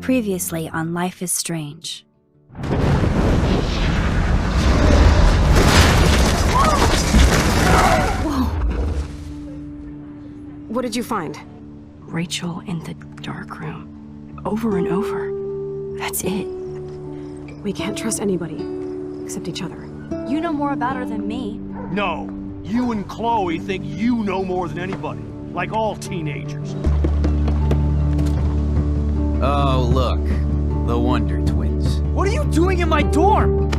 Previously on Life is Strange. Whoa! What did you find? Rachel in the dark room. Over and over. That's it. We can't trust anybody, except each other. You know more about her than me. No. You and Chloe think you know more than anybody. Like all teenagers. Oh, look. The Wonder Twins. What are you doing in my dorm?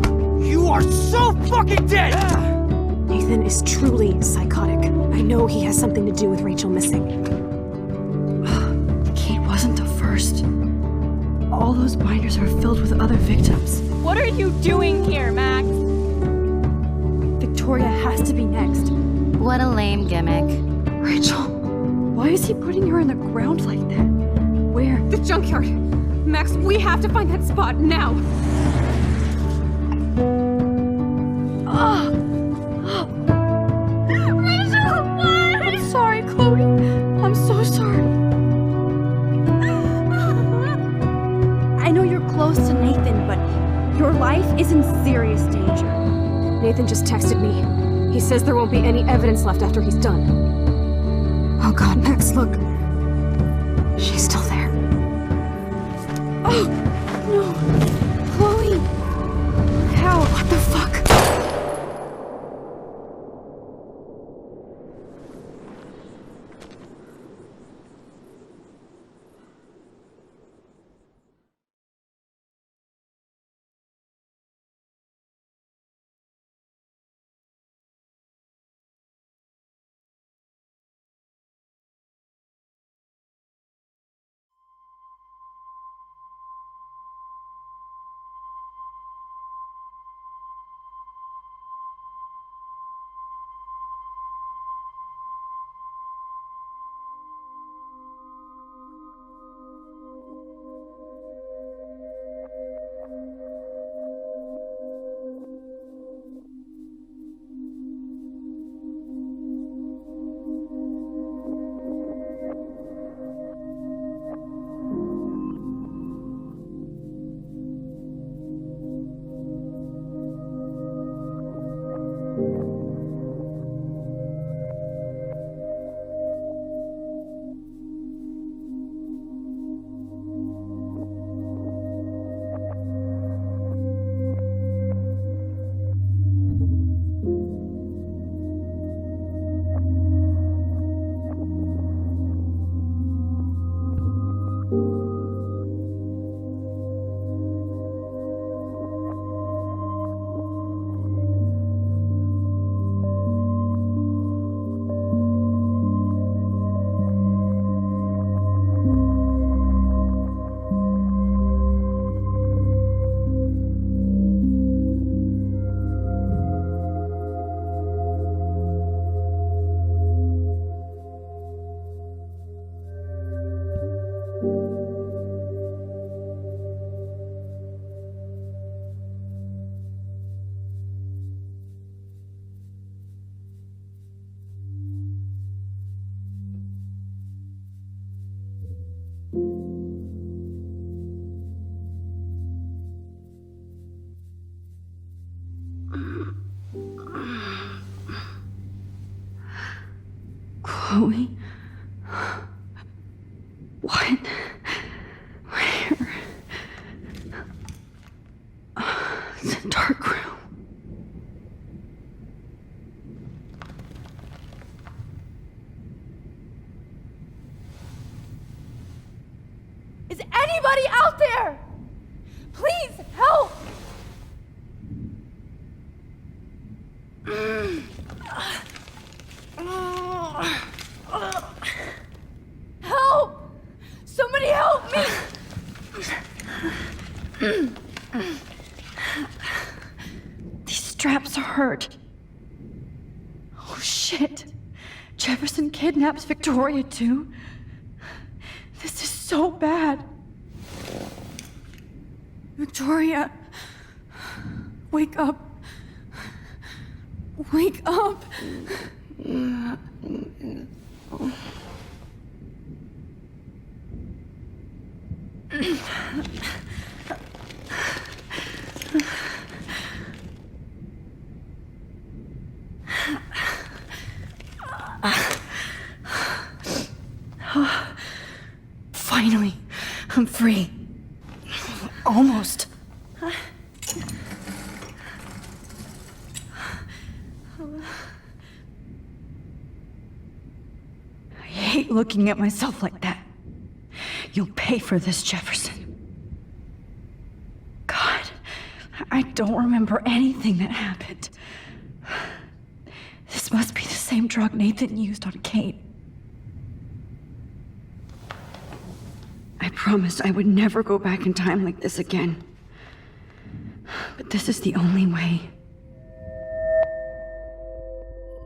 You are so fucking dead! Nathan is truly psychotic. I know he has something to do with Rachel missing. Kate wasn't the first. All those binders are filled with other victims. What are you doing here, Max? Victoria has to be next. What a lame gimmick. Rachel, why is he putting her in the ground like that? Where? The junkyard! Max, we have to find that spot now! Rachel, what? I'm sorry, Chloe. I'm so sorry. I know you're close to Nathan, but your life is in serious danger. Nathan just texted me. He says there won't be any evidence left after he's done. Oh god, Max, look. She's still there. Oh, no. Chloe. How? What the fuck? Chloe? What? Where? The dark room. Is anybody out there? Please help! Help! Somebody help me! These straps hurt. Oh shit. Jefferson kidnaps Victoria too. This is so bad. Victoria, wake up. Wake up. Finally, I'm free. Almost. I hate looking at myself like that. You'll pay for this, Jefferson. God, I don't remember anything that happened. This must be the same drug Nathan used on Kate. I promised I would never go back in time like this again. But this is the only way.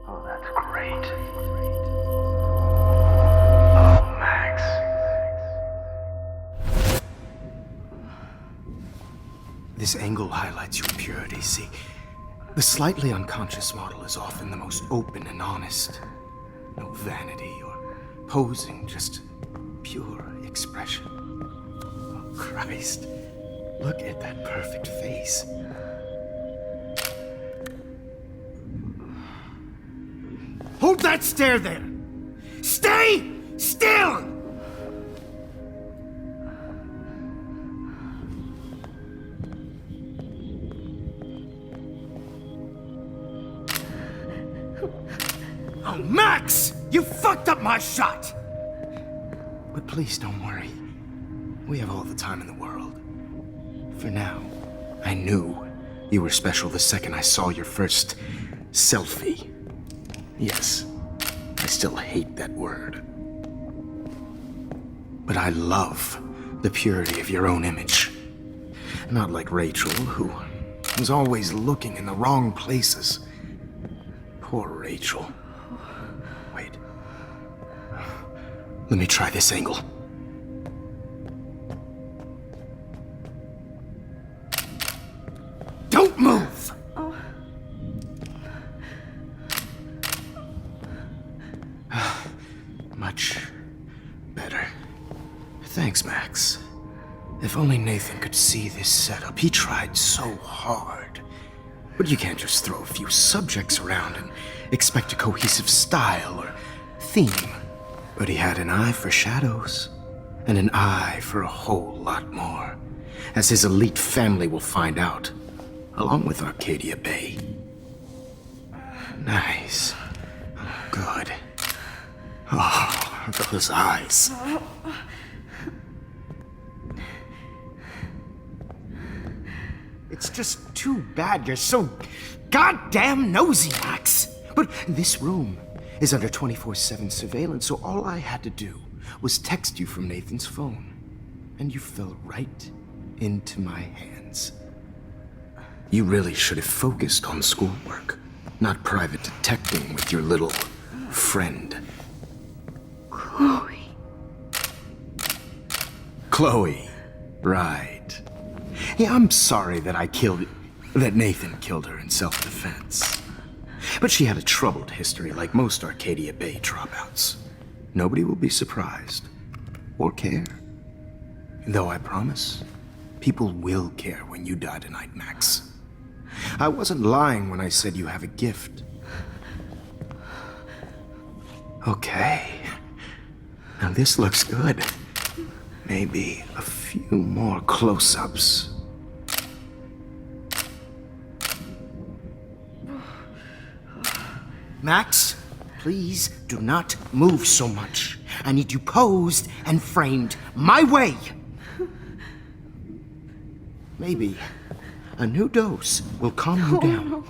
Oh, that's great. Oh, Max. This angle highlights your purity, see? The slightly unconscious model is often the most open and honest. No vanity or posing, just pure expression. Oh, Christ. Look at that perfect face. Hold that stare there! Stay still! Oh, Max! You fucked up my shot! But please don't worry. We have all the time in the world. For now, I knew you were special the second I saw your first selfie. Yes, I still hate that word. But I love the purity of your own image. Not like Rachel, who was always looking in the wrong places. Poor Rachel. Wait. Let me try this angle. Don't move! Much better. Thanks, Max. If only Nathan could see this setup. He tried so hard. But you can't just throw a few subjects around and expect a cohesive style or theme. But he had an eye for shadows, and an eye for a whole lot more, as his elite family will find out, along with Arcadia Bay. Nice. Good. Oh, those eyes. It's just too bad you're so goddamn nosy, Max. But this room is under 24/7 surveillance, so all I had to do was text you from Nathan's phone. And you fell right into my hands. You really should have focused on schoolwork, not private detecting with your little friend. Chloe. Chloe, right. Yeah, I'm sorry that Nathan killed her in self-defense. But she had a troubled history like most Arcadia Bay dropouts. Nobody will be surprised. Or care. Though I promise, people will care when you die tonight, Max. I wasn't lying when I said you have a gift. Okay. Now this looks good. Maybe a few more close-ups. Max, please do not move so much. I need you posed and framed my way. Maybe a new dose will calm you down.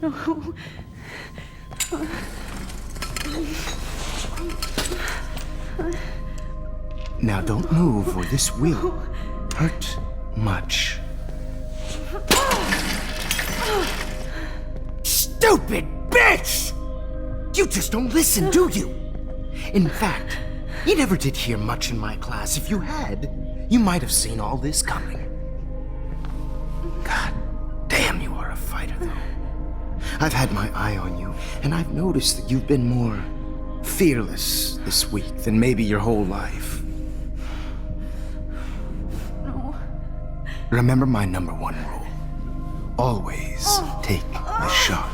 No. Now don't move or this will hurt much. Stupid bitch! You just don't listen, do you? In fact, you never did hear much in my class. If you had, you might have seen all this coming. God damn, you are a fighter, though. I've had my eye on you, and I've noticed that you've been more fearless this week than maybe your whole life. Remember my #1 rule. Always take the shot.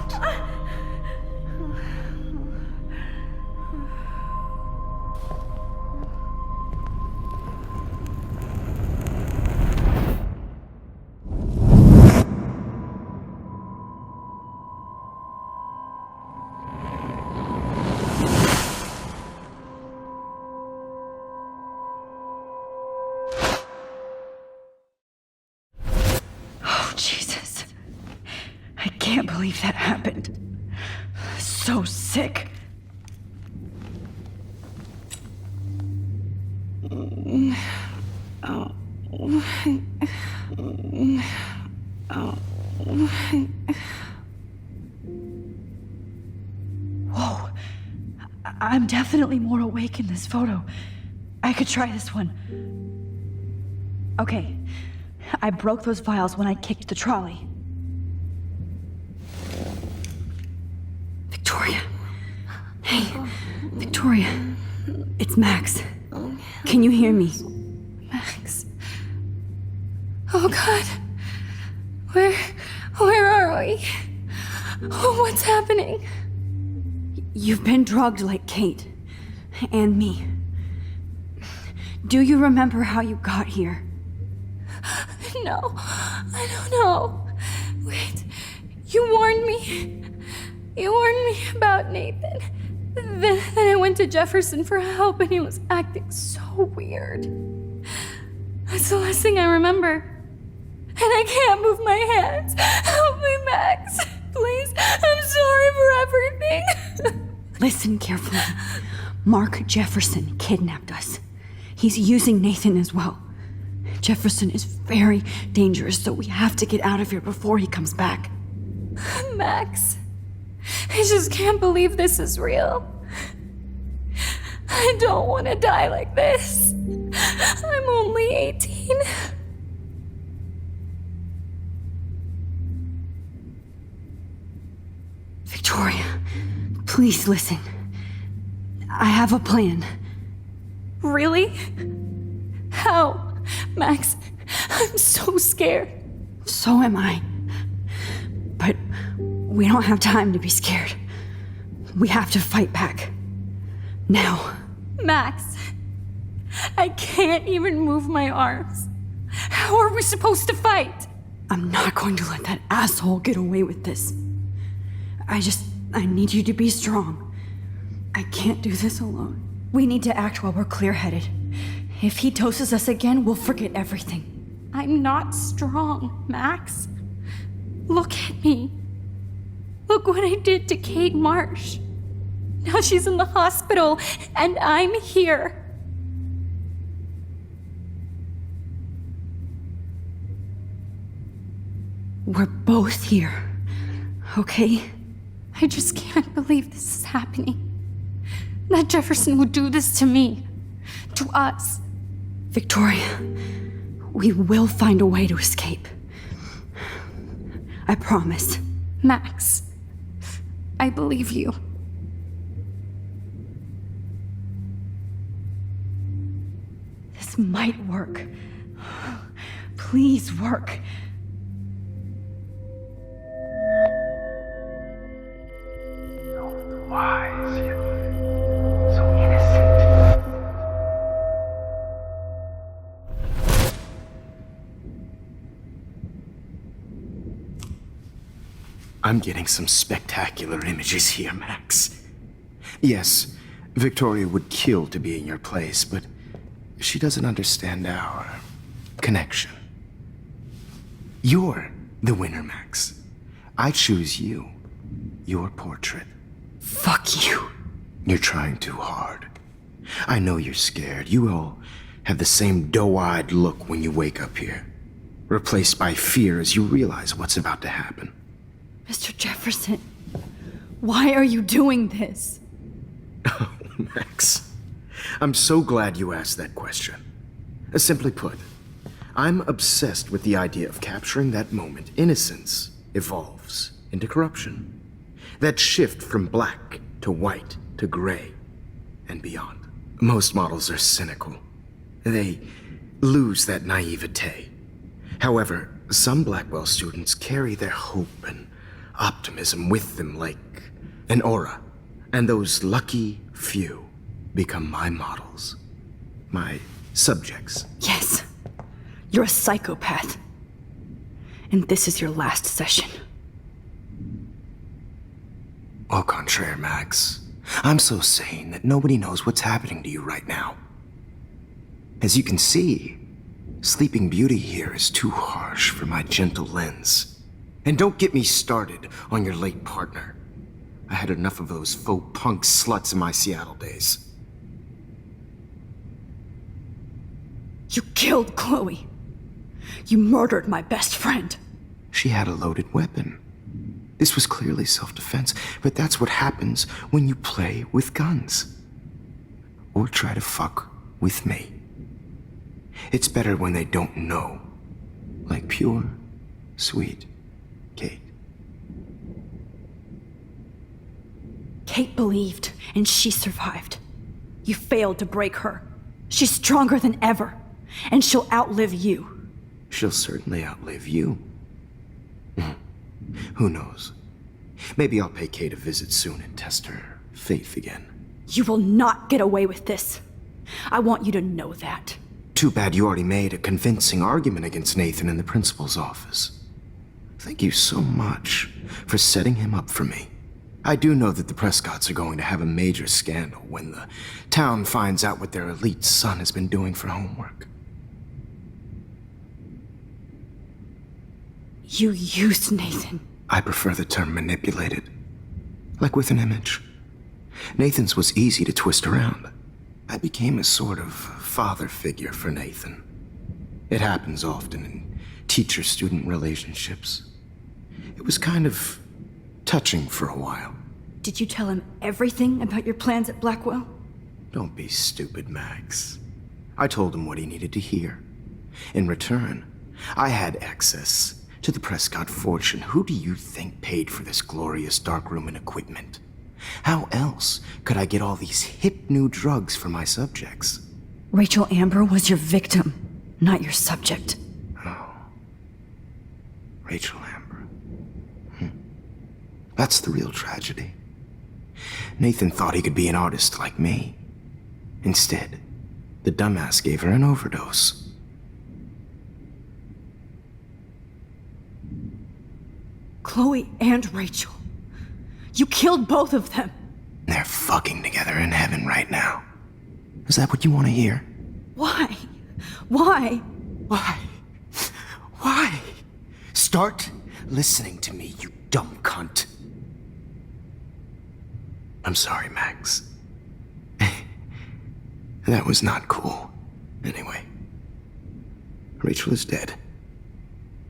Oh, Jesus. I can't believe that happened. So sick. Whoa. I'm definitely more awake in this photo. I could try this one. Okay. I broke those vials when I kicked the trolley. Victoria. Hey, Victoria. It's Max. Can you hear me? Max. Oh God. Where are we? Oh, what's happening? You've been drugged like Kate. And me. Do you remember how you got here? No, I don't know. Wait, you warned me. You warned me about Nathan. Then I went to Jefferson for help and he was acting so weird. That's the last thing I remember. And I can't move my hands. Help me, Max. Please, I'm sorry for everything. Listen carefully. Mark Jefferson kidnapped us. He's using Nathan as well. Jefferson is very dangerous, so we have to get out of here before he comes back. Max, I just can't believe this is real. I don't want to die like this. I'm only 18. Victoria, please listen. I have a plan. Really? How? Max, I'm so scared. So am I. But we don't have time to be scared. We have to fight back. Now. Max, I can't even move my arms. How are we supposed to fight? I'm not going to let that asshole get away with this. I need you to be strong. I can't do this alone. We need to act while we're clear-headed. If he doses us again, we'll forget everything. I'm not strong, Max. Look at me. Look what I did to Kate Marsh. Now she's in the hospital, and I'm here. We're both here, okay? I just can't believe this is happening. That Jefferson would do this to me. To us. Victoria, we will find a way to escape. I promise. Max, I believe you. This might work. Please work. So wise, yet so innocent. I'm getting some spectacular images here, Max. Yes, Victoria would kill to be in your place, but she doesn't understand our connection. You're the winner, Max. I choose you. Your portrait. Fuck you. You're trying too hard. I know you're scared. You all have the same doe-eyed look when you wake up here, replaced by fear as you realize what's about to happen. Mr. Jefferson, why are you doing this? Oh, Max. I'm so glad you asked that question. Simply put, I'm obsessed with the idea of capturing that moment innocence evolves into corruption. That shift from black to white to gray and beyond. Most models are cynical. They lose that naivete. However, some Blackwell students carry their hope and optimism with them like an aura, and those lucky few become my models, my subjects. Yes, you're a psychopath. And this is your last session. Au contraire, Max. I'm so sane that nobody knows what's happening to you right now. As you can see, Sleeping Beauty here is too harsh for my gentle lens. And don't get me started on your late partner. I had enough of those faux punk sluts in my Seattle days. You killed Chloe. You murdered my best friend. She had a loaded weapon. This was clearly self-defense, but that's what happens when you play with guns. Or try to fuck with me. It's better when they don't know. Like pure, sweet Kate. Kate believed, and she survived. You failed to break her. She's stronger than ever, and she'll outlive you. She'll certainly outlive you. Who knows? Maybe I'll pay Kate a visit soon and test her faith again. You will not get away with this. I want you to know that. Too bad you already made a convincing argument against Nathan in the principal's office. Thank you so much for setting him up for me. I do know that the Prescotts are going to have a major scandal when the town finds out what their elite son has been doing for homework. You used Nathan. I prefer the term manipulated. Like with an image. Nathan's was easy to twist around. I became a sort of father figure for Nathan. It happens often in teacher-student relationships. It was kind of touching for a while. Did you tell him everything about your plans at Blackwell? Don't be stupid, Max. I told him what he needed to hear. In return, I had access to the Prescott fortune. Who do you think paid for this glorious darkroom and equipment? How else could I get all these hip new drugs for my subjects? Rachel Amber was your victim, not your subject. Oh. Rachel Amber. That's the real tragedy. Nathan thought he could be an artist like me. Instead, the dumbass gave her an overdose. Chloe and Rachel. You killed both of them. They're fucking together in heaven right now. Is that what you want to hear? Why? Why? Why? Why? Start listening to me, you dumb cunt. I'm sorry, Max. That was not cool. Anyway, Rachel is dead.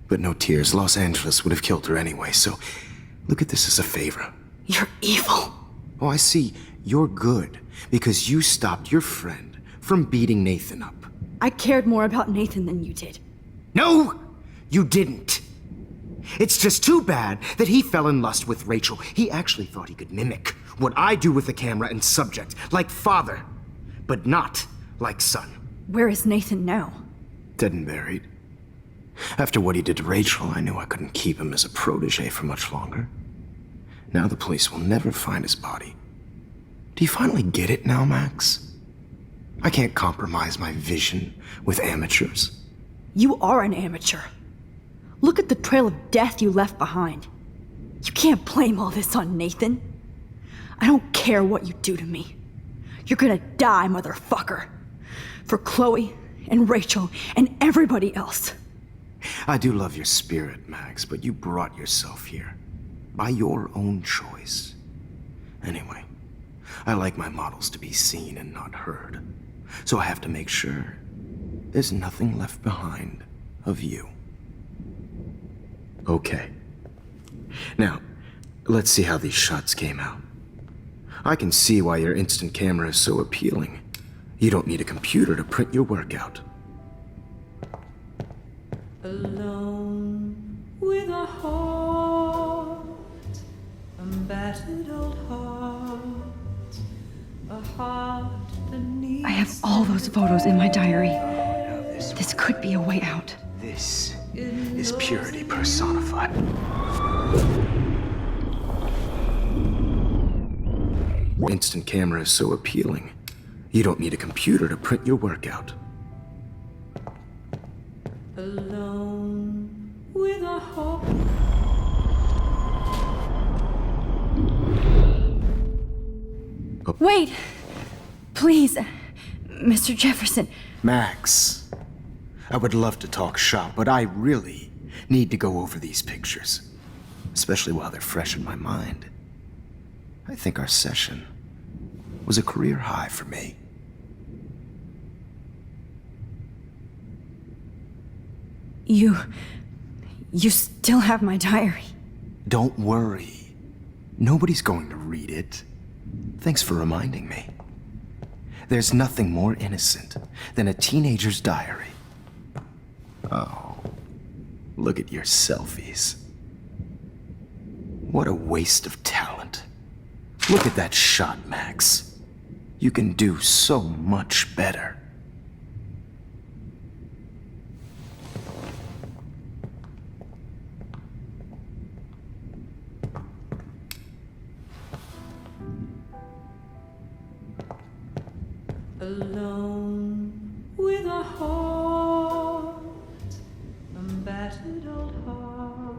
But no tears. Los Angeles would have killed her anyway, so look at this as a favor. You're evil. Oh, I see. You're good because you stopped your friend from beating Nathan up. I cared more about Nathan than you did. No, you didn't. It's just too bad that he fell in lust with Rachel. He actually thought he could mimic what I do with the camera and subject, like father, but not like son. Where is Nathan now? Dead and buried. After what he did to Rachel, I knew I couldn't keep him as a protege for much longer. Now the police will never find his body. Do you finally get it now, Max? I can't compromise my vision with amateurs. You are an amateur. Look at the trail of death you left behind. You can't blame all this on Nathan. I don't care what you do to me. You're gonna die, motherfucker. For Chloe and Rachel and everybody else. I do love your spirit, Max, but you brought yourself here. By your own choice. Anyway, I like my models to be seen and not heard. So I have to make sure there's nothing left behind of you. Okay. Now, let's see how these shots came out. I can see why your instant camera is so appealing. You don't need a computer to print your work out. Alone with a heart, a battered old heart, a heart that needs. I have all those photos in my diary. This could be a way out. This is purity personified. Instant camera is so appealing. You don't need a computer to print your work out. Alone with a hope. Wait! Please, Mr. Jefferson. Max, I would love to talk shop, but I really need to go over these pictures, especially while they're fresh in my mind. I think our session was a career high for me. You still have my diary. Don't worry. Nobody's going to read it. Thanks for reminding me. There's nothing more innocent than a teenager's diary. Oh, look at your selfies. What a waste of talent. Look at that shot, Max. You can do so much better. Alone with a heart, a battered old heart.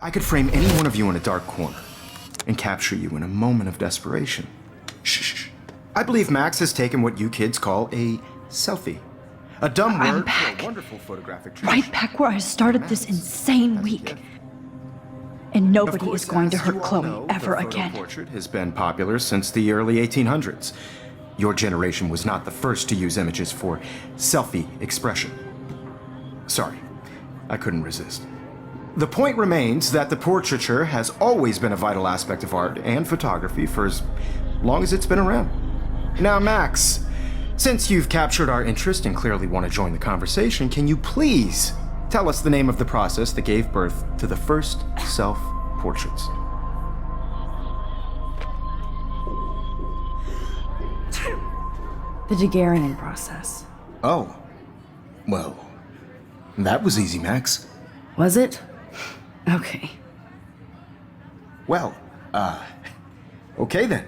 I could frame any one of you in a dark corner and capture you in a moment of desperation. Shh. I believe Max has taken what you kids call a selfie. A dumb I'm word back. for a wonderful photographic tradition. Right back where I started this insane week. And nobody is going to hurt Chloe ever again. The portrait has been popular since the early 1800s. Your generation was not the first to use images for selfie expression. Sorry, I couldn't resist. The point remains that the portraiture has always been a vital aspect of art and photography for as long as it's been around. Now, Max, since you've captured our interest and clearly want to join the conversation, can you please tell us the name of the process that gave birth to the first self-portraits? The Daguerrean process. Oh, well, that was easy, Max. Was it? Okay. Well, okay then.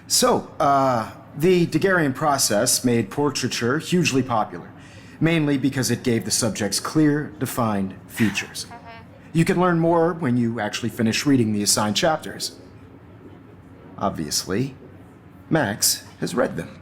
So, the Daguerrean process made portraiture hugely popular, mainly because it gave the subjects clear, defined features. You can learn more when you actually finish reading the assigned chapters. Obviously, Max has read them.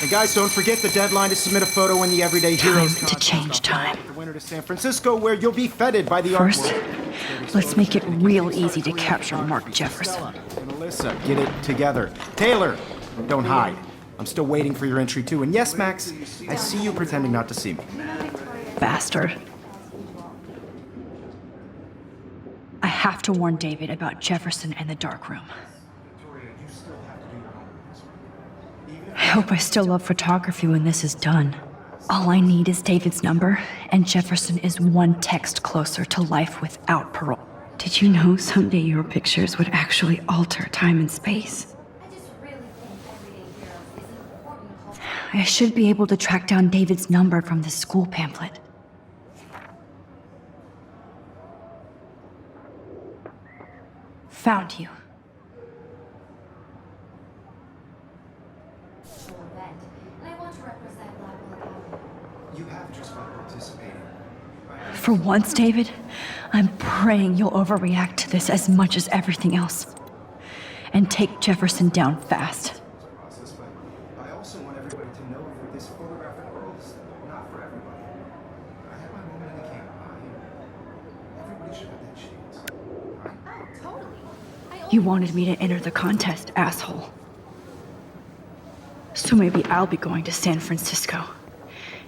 And guys, don't forget the deadline to submit a photo in the Everyday Heroes Time to change time. The winner to San Francisco, where you'll be feted by the First, art world. let's make it real easy to capture Mark Jefferson. And Alyssa, get it together. Taylor, don't hide. I'm still waiting for your entry too. And yes, Max, I see you pretending not to see me. Bastard. I have to warn David about Jefferson and the dark room. I hope I still love photography when this is done. All I need is David's number, and Jefferson is one text closer to life without parole. Did you know someday your pictures would actually alter time and space? I should be able to track down David's number from the school pamphlet. Found you. You have just by participating. For once, David, I'm praying you'll overreact to this as much as everything else. And take Jefferson down fast. I also also want everybody to know that this photographic world is not for everybody. I have my moment in the camera. Everybody should have that chance. Oh, totally. You wanted me to enter the contest, asshole. So maybe I'll be going to San Francisco.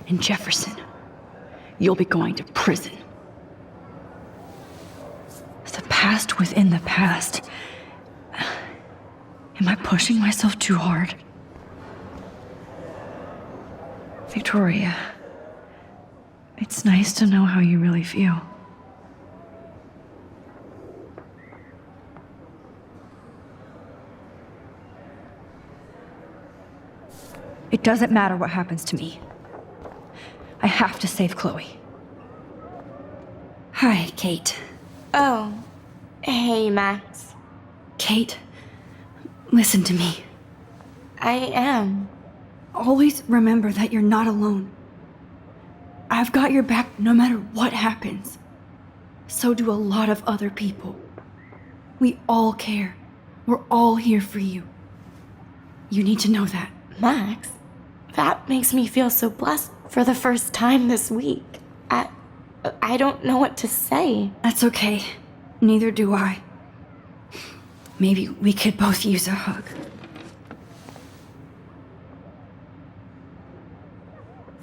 And Jefferson, you'll be going to prison. The past within the past. Am I pushing myself too hard? Victoria, it's nice to know how you really feel. It doesn't matter what happens to me. I have to save Chloe. Hi, Kate. Oh, hey, Max. Kate, listen to me. I am. Always remember that you're not alone. I've got your back no matter what happens. So do a lot of other people. We all care. We're all here for you. You need to know that. Max, that makes me feel so blessed for the first time this week. I don't know what to say. That's okay. Neither do I. Maybe we could both use a hug.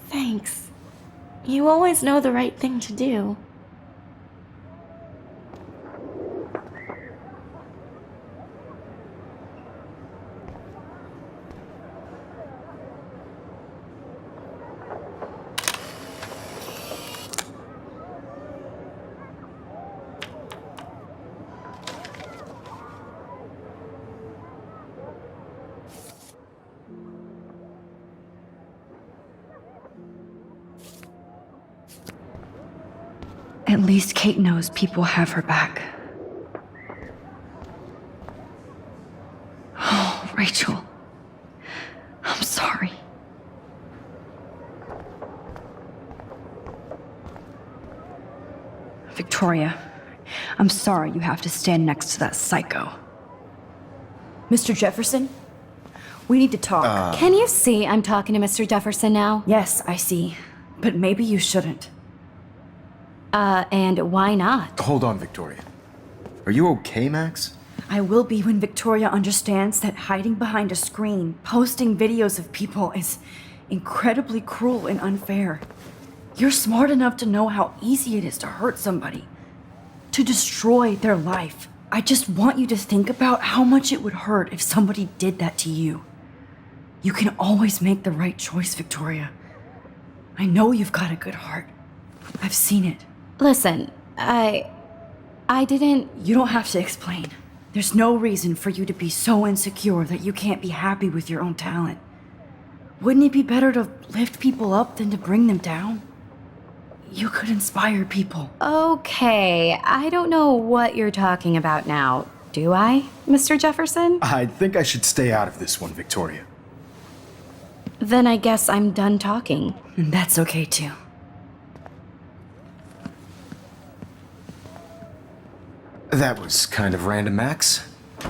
Thanks. You always know the right thing to do. At least Kate knows people have her back. Oh, Rachel. I'm sorry. Victoria, I'm sorry you have to stand next to that psycho. Mr. Jefferson, we need to talk. Can you see I'm talking to Mr. Jefferson now? Yes, I see. But maybe you shouldn't. And why not? Hold on, Victoria. Are you okay, Max? I will be when Victoria understands that hiding behind a screen, posting videos of people is incredibly cruel and unfair. You're smart enough to know how easy it is to hurt somebody, to destroy their life. I just want you to think about how much it would hurt if somebody did that to you. You can always make the right choice, Victoria. I know you've got a good heart. I've seen it. Listen, I didn't... You don't have to explain. There's no reason for you to be so insecure that you can't be happy with your own talent. Wouldn't it be better to lift people up than to bring them down? You could inspire people. Okay, I don't know what you're talking about now. Do I, Mr. Jefferson? I think I should stay out of this one, Victoria. Then I guess I'm done talking. And that's okay too. That was kind of random, Max.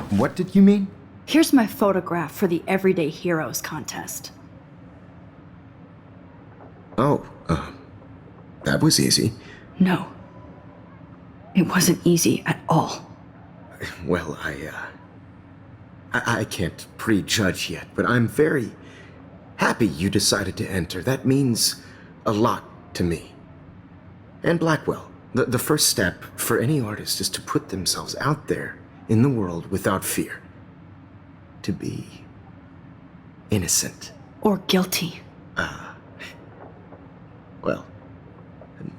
What did you mean? Here's my photograph for the Everyday Heroes contest. Oh, that was easy. No. It wasn't easy at all. Well, I can't prejudge yet, but I'm very happy you decided to enter. That means a lot to me. And Blackwell. The first step for any artist is to put themselves out there in the world without fear. To be innocent. Or guilty. Well,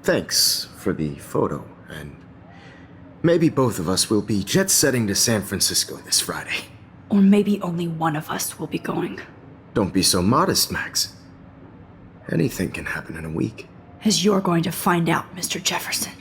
thanks for the photo, and maybe both of us will be jet-setting to San Francisco this Friday. Or maybe only one of us will be going. Don't be so modest, Max. Anything can happen in a week. As you're going to find out, Mr. Jefferson.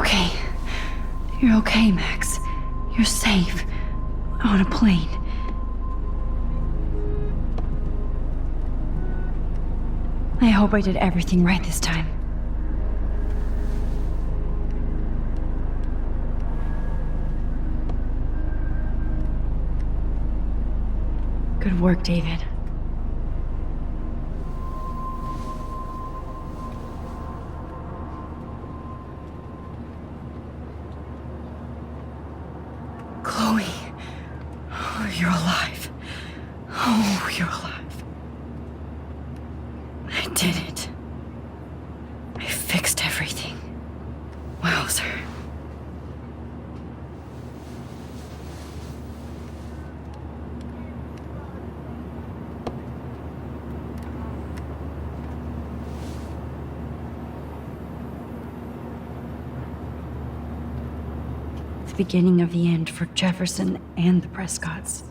Okay. You're okay, Max. You're safe. On a plane. I hope I did everything right this time. Good work, David. Chloe. Oh, you're alive. Oh, you're alive. I did it. I fixed everything. Wowzer. The beginning of the end for Jefferson and the Prescotts.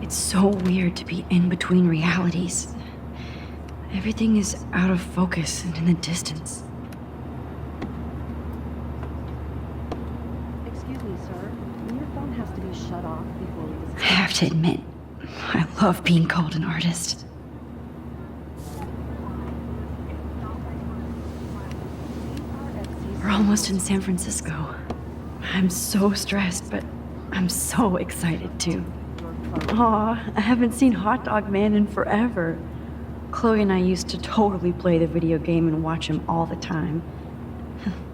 It's so weird to be in between realities. Everything is out of focus and in the distance. Excuse me, sir. Your phone has to be shut off before we I have to admit, I love being called an artist. We're almost in San Francisco. I'm so stressed, but I'm so excited too. Aw, I haven't seen Hot Dog Man in forever. Chloe and I used to totally play the video game and watch him all the time.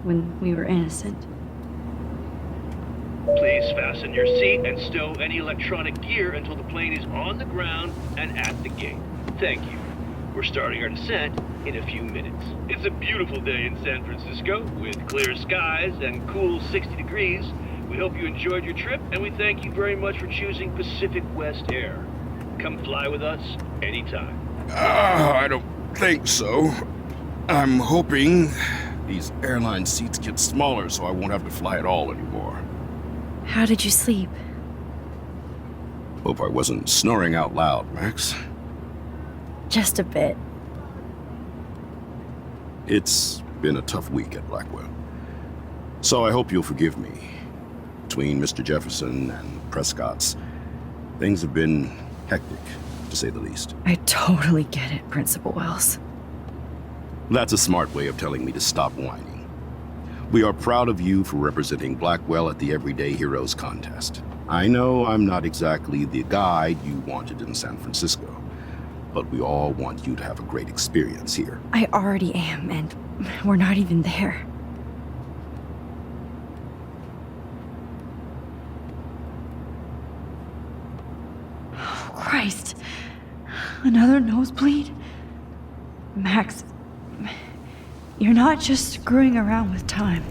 When we were innocent. Please fasten your seat and stow any electronic gear until the plane is on the ground and at the gate. Thank you. We're starting our descent in a few minutes. It's a beautiful day in San Francisco with clear skies and cool 60 degrees. We hope you enjoyed your trip, and we thank you very much for choosing Pacific West Air. Come fly with us anytime. I don't think so. I'm hoping these airline seats get smaller so I won't have to fly at all anymore. How did you sleep? Hope I wasn't snoring out loud, Max. Just a bit. It's been a tough week at Blackwell. So I hope you'll forgive me. Between Mr. Jefferson and Prescott's, things have been hectic, to say the least. I totally get it, Principal Wells. That's a smart way of telling me to stop whining. We are proud of you for representing Blackwell at the Everyday Heroes contest. I know I'm not exactly the guide you wanted in San Francisco, but we all want you to have a great experience here. I already am, and we're not even there. Oh, Christ. Another nosebleed? Max, you're not just screwing around with time.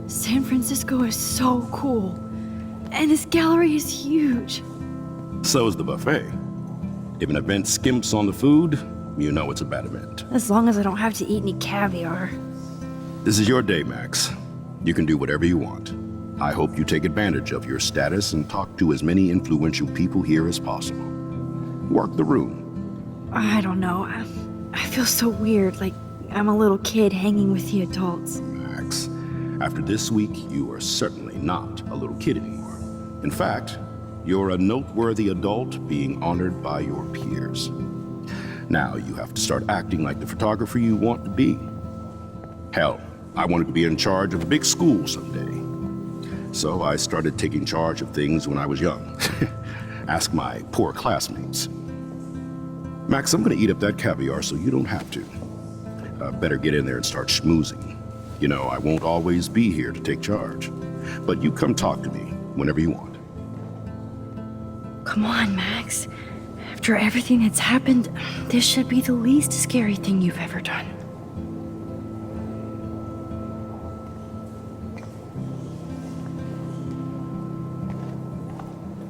San Francisco is so cool. And this gallery is huge. So is the buffet. If an event skimps on the food, you know it's a bad event. As long as I don't have to eat any caviar. This is your day, Max. You can do whatever you want. I hope you take advantage of your status and talk to as many influential people here as possible. Work the room. I don't know. I feel so weird, like I'm a little kid hanging with the adults. Max, After this week, you are certainly not a little kid anymore. In fact, you're a noteworthy adult being honored by your peers. Now you have to start acting like the photographer you want to be. Hell, I wanted to be in charge of a big school someday. So I started taking charge of things when I was young. Ask my poor classmates. Max, I'm gonna eat up that caviar so you don't have to. Better get in there and start schmoozing. You know, I won't always be here to take charge. But you come talk to me whenever you want. Come on, Max. After everything that's happened, this should be the least scary thing you've ever done.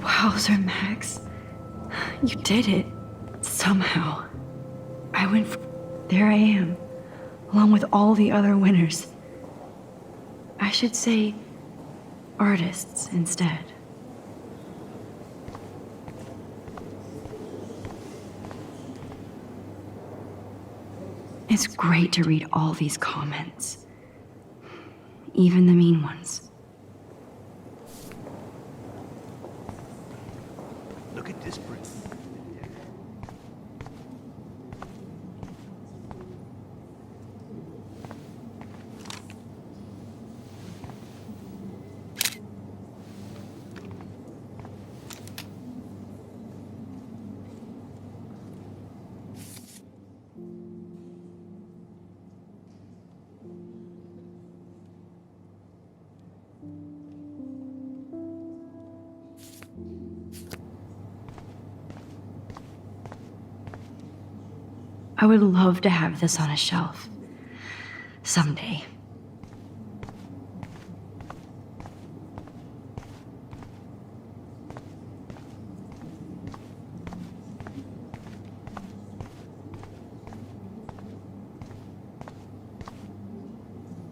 Wowzer, Max. You did it. Somehow. There I am, along with all the other winners. I should say artists instead. It's great to read all these comments, even the mean ones. Look at this print. I would love to have this on a shelf. Someday.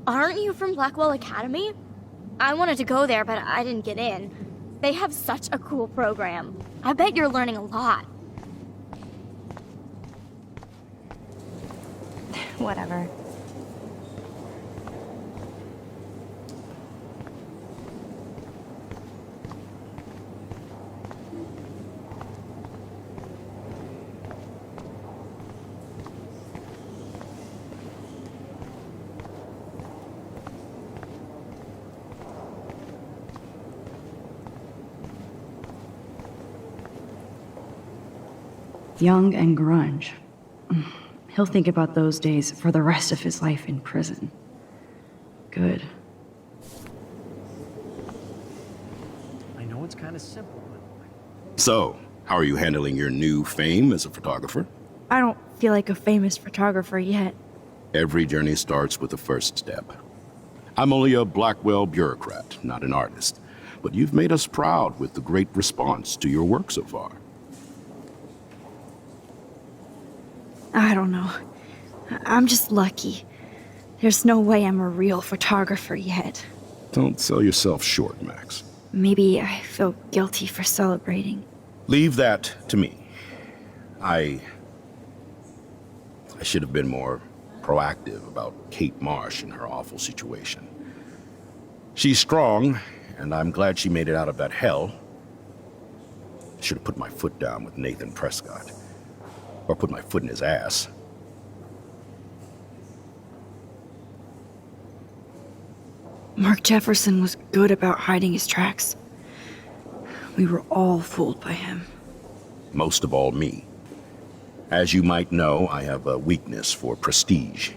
Aren't you from Blackwell Academy? I wanted to go there, but I didn't get in. They have such a cool program. I bet you're learning a lot. Whatever. Young and grunge. He'll think about those days for the rest of his life in prison. Good. I know it's kind of simple, but... So, how are you handling your new fame as a photographer? I don't feel like a famous photographer yet. Every journey starts with the first step. I'm only a Blackwell bureaucrat, not an artist. But you've made us proud with the great response to your work so far. I don't know. I'm just lucky. There's no way I'm a real photographer yet. Don't sell yourself short, Max. Maybe I feel guilty for celebrating. Leave that to me. I should have been more proactive about Kate Marsh and her awful situation. She's strong, and I'm glad she made it out of that hell. I should have put my foot down with Nathan Prescott. Or put my foot in his ass. Mark Jefferson was good about hiding his tracks. We were all fooled by him. Most of all, me. As you might know, I have a weakness for prestige.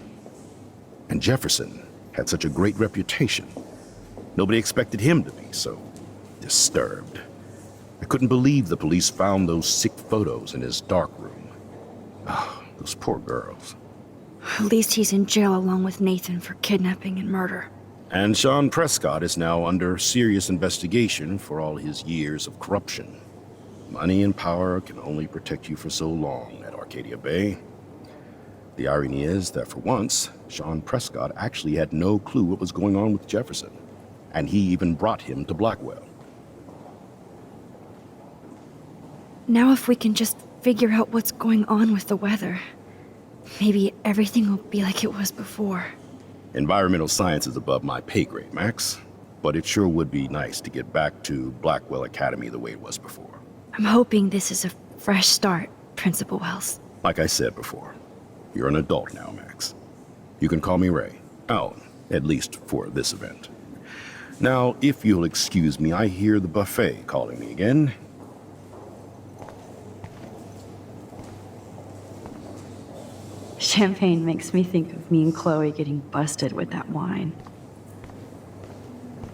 And Jefferson had such a great reputation. Nobody expected him to be so disturbed. I couldn't believe the police found those sick photos in his darkroom. Oh, those poor girls. At least he's in jail along with Nathan for kidnapping and murder. And Sean Prescott is now under serious investigation for all his years of corruption. Money and power can only protect you for so long at Arcadia Bay. The irony is that for once, Sean Prescott actually had no clue what was going on with Jefferson. And he even brought him to Blackwell. Now if we can just figure out what's going on with the weather, maybe everything will be like it was before. Environmental science is above my pay grade, Max. But it sure would be nice to get back to Blackwell Academy the way it was before. I'm hoping this is a fresh start, Principal Wells. Like I said before, you're an adult now, Max. You can call me Ray. Oh, at least for this event. Now, if you'll excuse me, I hear the buffet calling me again. Champagne makes me think of me and Chloe getting busted with that wine.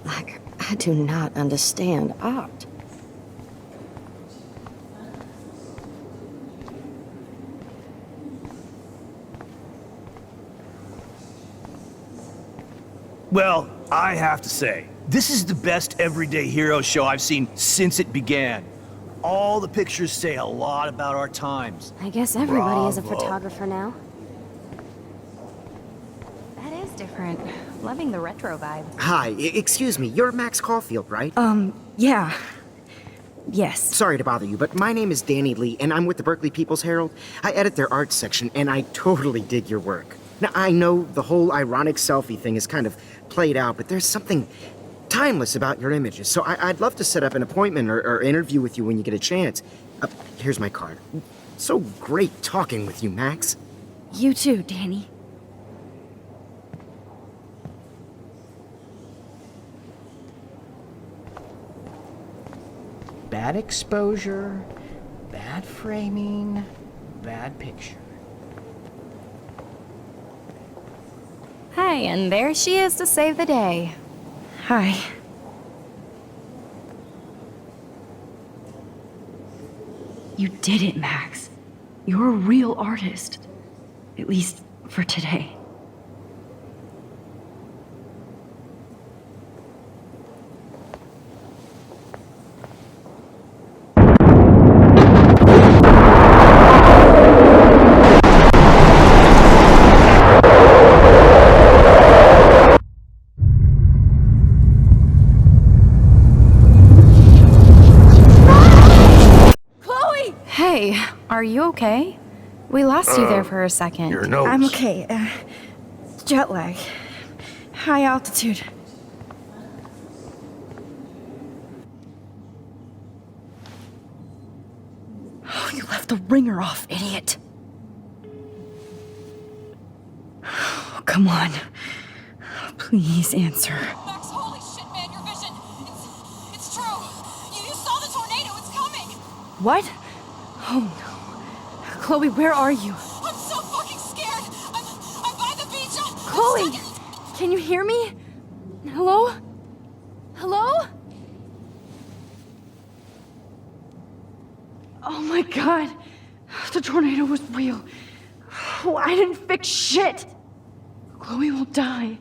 Like, I do not understand art. Well, I have to say, this is the best everyday hero show I've seen since it began. All the pictures say a lot about our times. I guess everybody is a Bravo. photographer now. That is different. Loving the retro vibe. Hi, excuse me, you're Max Caulfield, right? Yeah. Yes. Sorry to bother you, but my name is Danny Lee, and I'm with the Berkeley People's Herald. I edit their arts section, and I totally dig your work. Now, I know the whole ironic selfie thing is kind of played out, but there's something timeless about your images, so I'd love to set up an appointment or interview with you when you get a chance. Here's my card. So great talking with you, Max. You too, Danny. Bad exposure, bad framing, bad picture. Hi, and there she is to save the day. Hi. You did it, Max. You're a real artist. At least for today. Hey, are you okay? We lost you there for a second. Your nose. I'm okay. Jet lag. High altitude. Oh, you left the ringer off, idiot. Oh, come on. Please answer. Max, holy shit, man, your vision. It's true. You saw the tornado. It's coming. What? Oh no. Chloe, where are you? I'm so fucking scared. I'm by the beach. Chloe! Can you hear me? Hello? Hello? Oh my god. The tornado was real. Oh, I didn't fix shit. Chloe will die.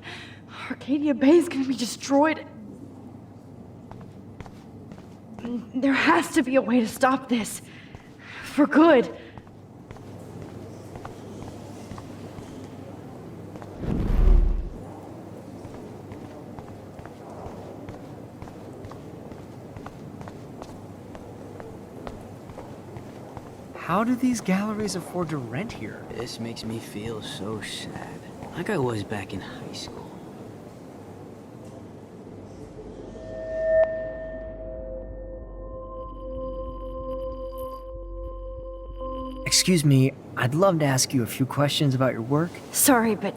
Arcadia Bay is gonna be destroyed. There has to be a way to stop this. For good. How do these galleries afford to rent here? This makes me feel so sad. Like I was back in high school. Excuse me, I'd love to ask you a few questions about your work. Sorry, but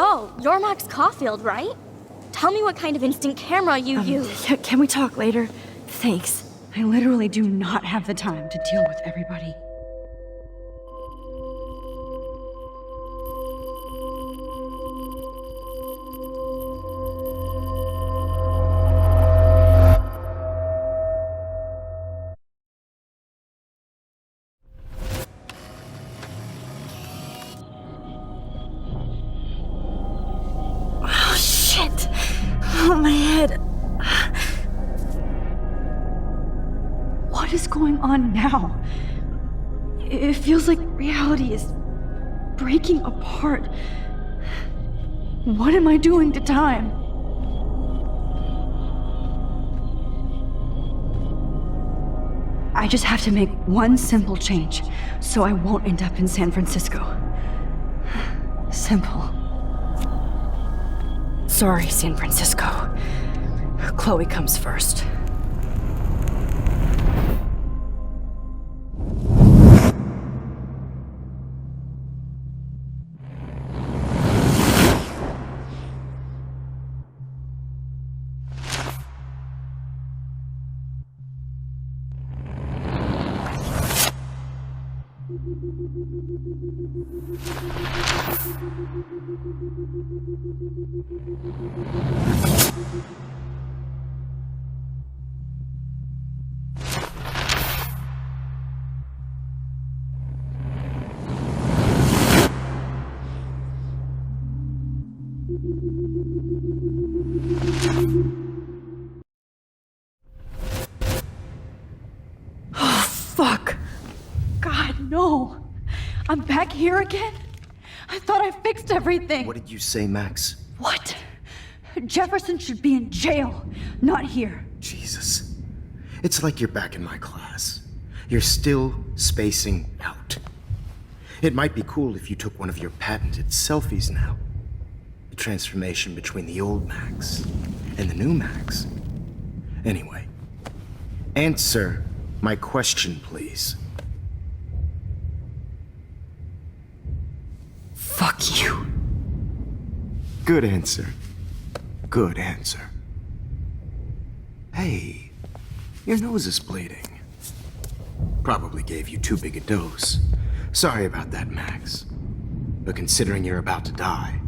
Oh, you're Max Caulfield, right? Tell me what kind of instant camera you use. Can we talk later? Thanks. I literally do not have the time to deal with everybody. Oh, shit. Oh, my head. What is going on now? It feels like reality is breaking apart. What am I doing to time? I just have to make one simple change so I won't end up in San Francisco. Simple. Sorry, San Francisco. Chloe comes first. Fuck! God, no! I'm back here again? I thought I fixed everything! What did you say, Max? What? Jefferson should be in jail, not here. Jesus. It's like you're back in my class. You're still spacing out. It might be cool if you took one of your patented selfies now. The transformation between the old Max and the new Max. Anyway, answer my question, please. Fuck you. Good answer. Good answer. Hey, your nose is bleeding. Probably gave you too big a dose. Sorry about that, Max. But considering you're about to die,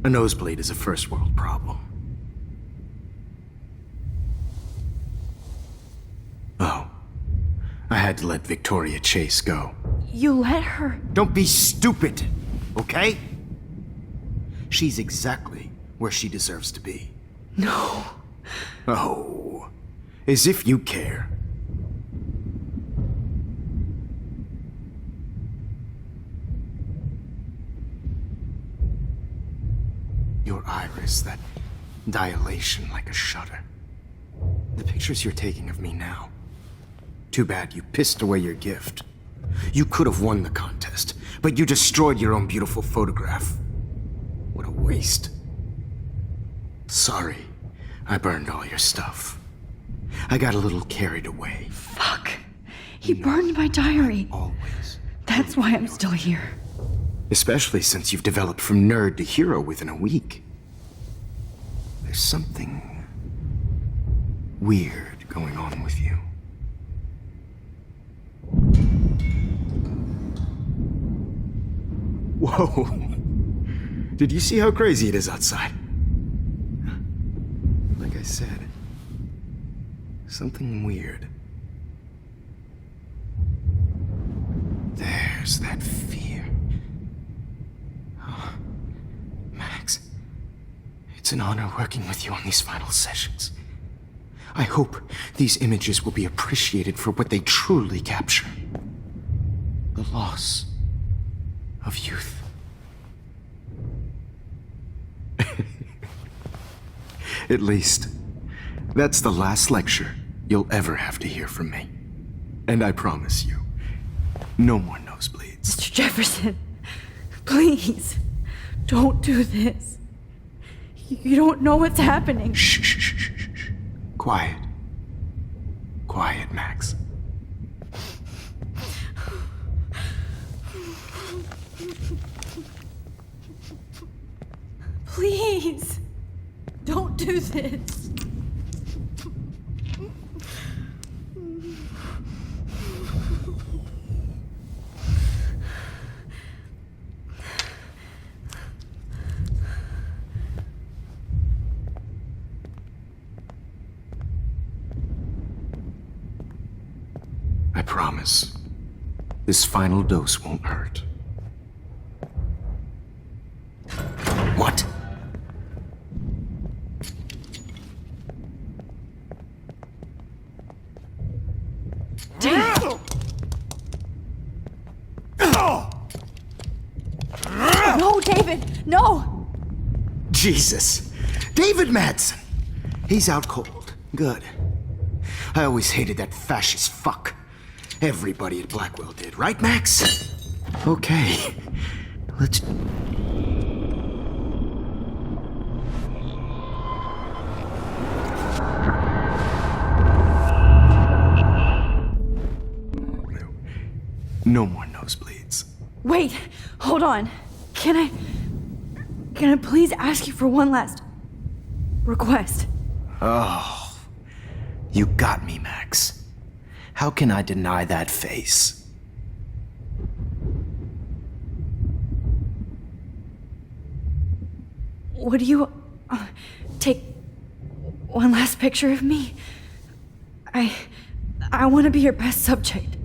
a nosebleed is a first world problem. Oh, I had to let Victoria Chase go. You let her? Don't be stupid, okay? She's exactly where she deserves to be. No. Oh, as if you care. Your iris, that dilation like a shutter. The pictures you're taking of me now. Too bad you pissed away your gift. You could have won the contest, but you destroyed your own beautiful photograph. What a waste. Sorry, I burned all your stuff. I got a little carried away. Fuck. He burned my diary. Always. That's why I'm still here. Especially since you've developed from nerd to hero within a week. There's something weird going on with you. Whoa. Did you see how crazy it is outside? Like I said, something weird. There's that fear. Oh, Max, it's an honor working with you on these final sessions. I hope these images will be appreciated for what they truly capture. The loss of youth. At least, that's the last lecture you'll ever have to hear from me. And I promise you, no more nosebleeds. Mr. Jefferson, please, don't do this. You don't know what's happening. Shh, shh, shh, shh, shh. Quiet. Quiet, Max. Please, don't do this. I promise, this final dose won't hurt. What? No, David, no! Jesus. David Madsen. He's out cold. Good. I always hated that fascist fuck. Everybody at Blackwell did, right, Max? Okay, let's... No more nosebleeds. Wait, hold on. Can I please ask you for one last request? Oh, you got me, Max. How can I deny that face? Would you take one last picture of me? I want to be your best subject.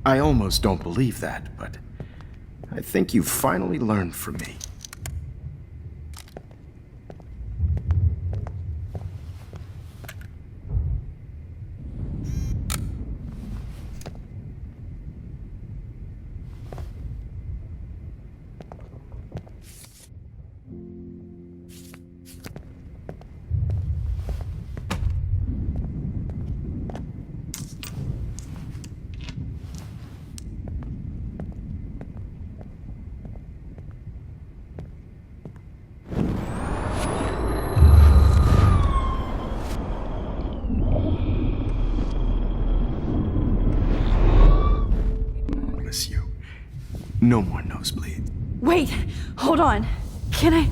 I almost don't believe that, but I think you've finally learned from me. No more nosebleed. Wait, hold on. Can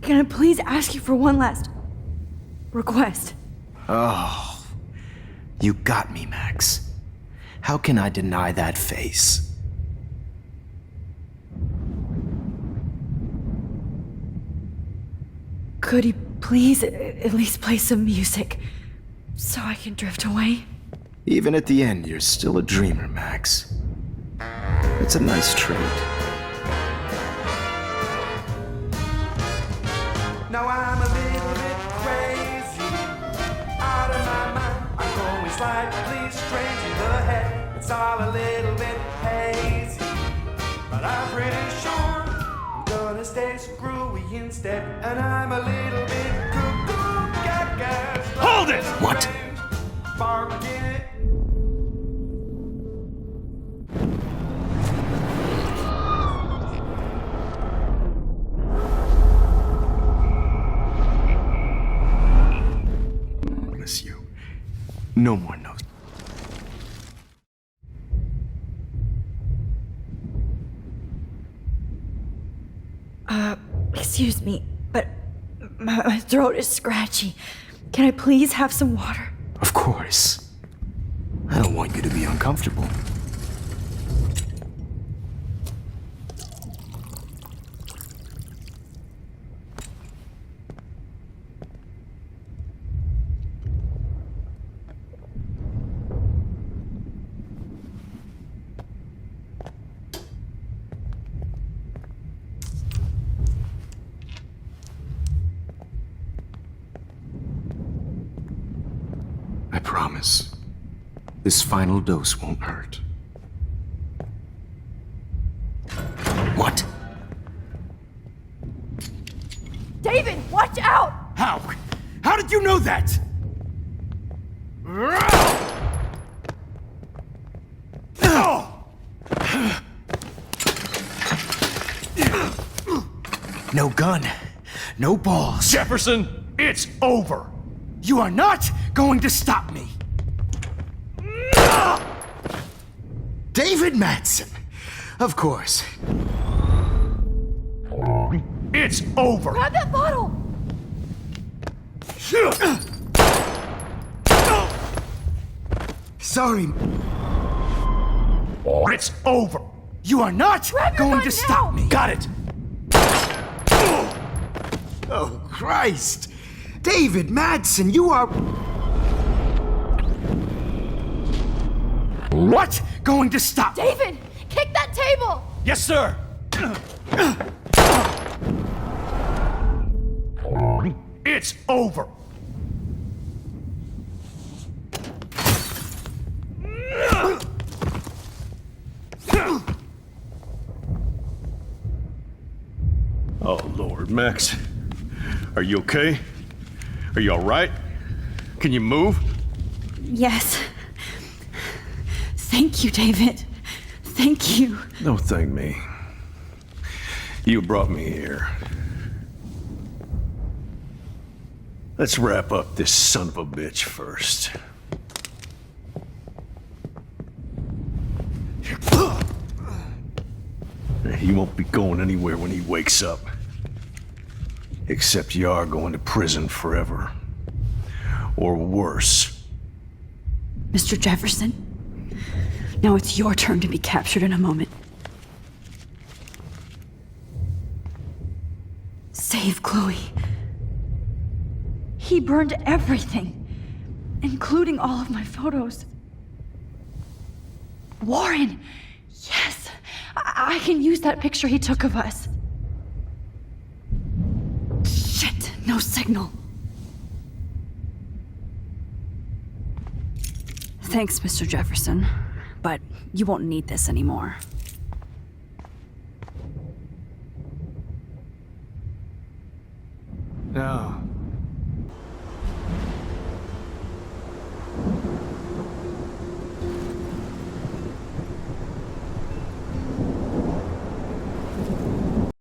I please ask you for one last request? Oh, you got me, Max. How can I deny that face? Could you please at least play some music so I can drift away? Even at the end, you're still a dreamer, Max. It's a nice trait. Now I'm a little bit crazy, out of my mind. I'm going slightly strange in the head. It's all a little bit hazy, but I'm pretty sure I'm gonna stay screwy instead. And I'm a little bit cuckoo, gaga. Hold it! What? Forget it. No more nose. Excuse me, but my throat is scratchy. Can I please have some water? Of course. I don't want you to be uncomfortable. I promise. This final dose won't hurt. What? David, watch out! How? How did you know that? No gun. No balls. Jefferson, it's over. You are not going to stop me. David Madsen. Of course. It's over. Grab that bottle! Sorry. It's over. You are not going to stop me. Got it. Oh, Christ. David Madsen, you are... What? Going to stop? David, kick that table! Yes, sir. It's over. Oh, Lord, Max. Are you okay? Are you all right? Can you move? Yes. Thank you, David. Thank you. Don't thank me. You brought me here. Let's wrap up this son of a bitch first. He won't be going anywhere when he wakes up. Except you are going to prison forever. Or worse. Mr. Jefferson, now it's your turn to be captured in a moment. Save Chloe. He burned everything, including all of my photos. Warren! Yes! I can use that picture he took of us. Shit, no signal. Thanks, Mr. Jefferson, but you won't need this anymore.